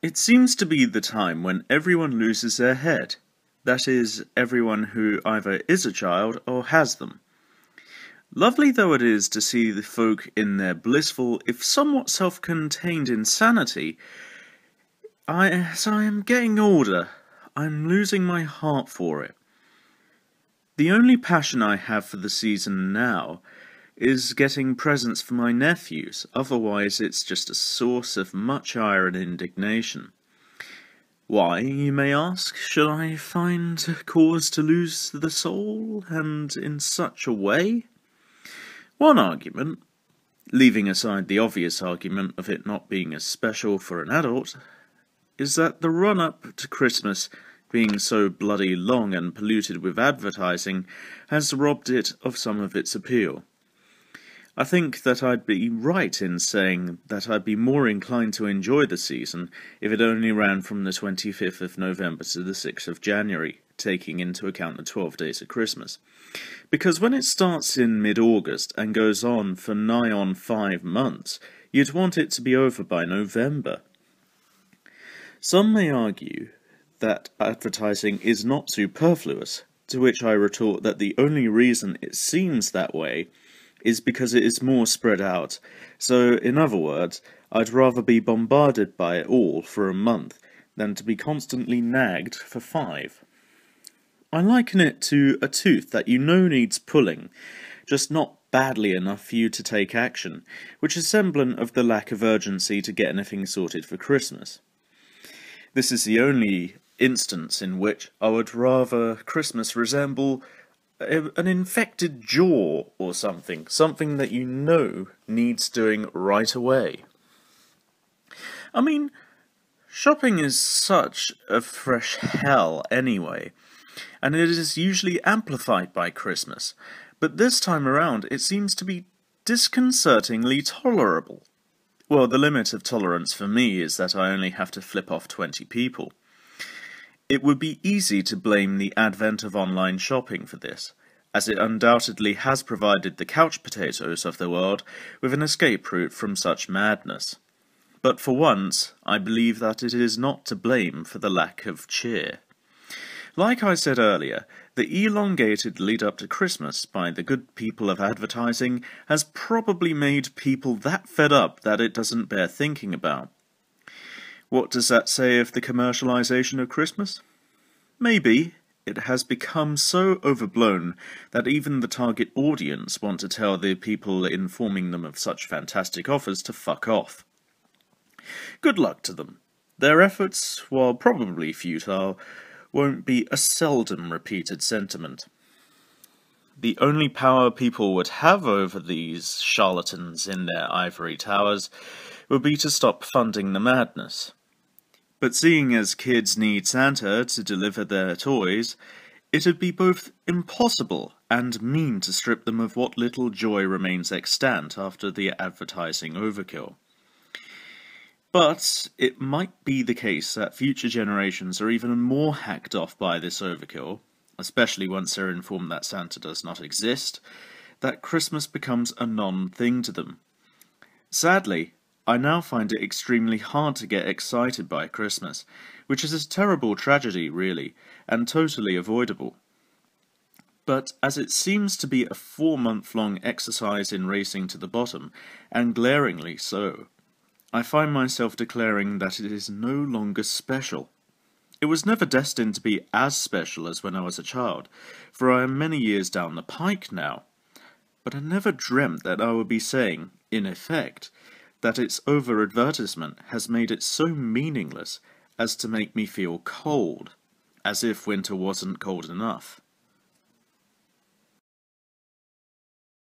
It seems to be the time when everyone loses their head. That is, everyone who either is a child or has them. Lovely though it is to see the folk in their blissful, if somewhat self-contained insanity, as I am getting older, I'm losing my heart for it. The only passion I have for the season now is getting presents for my nephews, otherwise it's just a source of much ire and indignation. Why, you may ask, should I find cause to lose the soul, and in such a way? One argument, leaving aside the obvious argument of it not being as special for an adult, is that the run-up to Christmas, being so bloody long and polluted with advertising, has robbed it of some of its appeal. I think that I'd be right in saying that I'd be more inclined to enjoy the season if it only ran from the 25th of November to the 6th of January, taking into account the 12 days of Christmas. Because when it starts in mid-August and goes on for nigh on 5 months, you'd want it to be over by November. Some may argue that advertising is not superfluous, to which I retort that the only reason it seems that way is because it is more spread out. So, in other words, I'd rather be bombarded by it all for a month than to be constantly nagged for 5. I liken it to a tooth that you know needs pulling, just not badly enough for you to take action, which is semblant of the lack of urgency to get anything sorted for Christmas. This is the only instance in which I would rather Christmas resemble an infected jaw or something that you know needs doing right away. I mean, shopping is such a fresh hell anyway, and it is usually amplified by Christmas, but this time around it seems to be disconcertingly tolerable. Well, the limit of tolerance for me is that I only have to flip off 20 people. It would be easy to blame the advent of online shopping for this, as it undoubtedly has provided the couch potatoes of the world with an escape route from such madness. But for once, I believe that it is not to blame for the lack of cheer. Like I said earlier, the elongated lead-up to Christmas by the good people of advertising has probably made people that fed up that it doesn't bear thinking about. What does that say of the commercialization of Christmas? Maybe it has become so overblown that even the target audience want to tell the people informing them of such fantastic offers to fuck off. Good luck to them. Their efforts, while probably futile, won't be a seldom repeated sentiment. The only power people would have over these charlatans in their ivory towers would be to stop funding the madness. But seeing as kids need Santa to deliver their toys, it'd be both impossible and mean to strip them of what little joy remains extant after the advertising overkill. But it might be the case that future generations are even more hacked off by this overkill, especially once they're informed that Santa does not exist, that Christmas becomes a non-thing to them. Sadly, I now find it extremely hard to get excited by Christmas, which is a terrible tragedy, really, and totally avoidable. But as it seems to be a 4-month-long exercise in racing to the bottom, and glaringly so, I find myself declaring that it is no longer special. It was never destined to be as special as when I was a child, for I am many years down the pike now. But I never dreamt that I would be saying, in effect, that its over-advertisement has made it so meaningless as to make me feel cold, as if winter wasn't cold enough.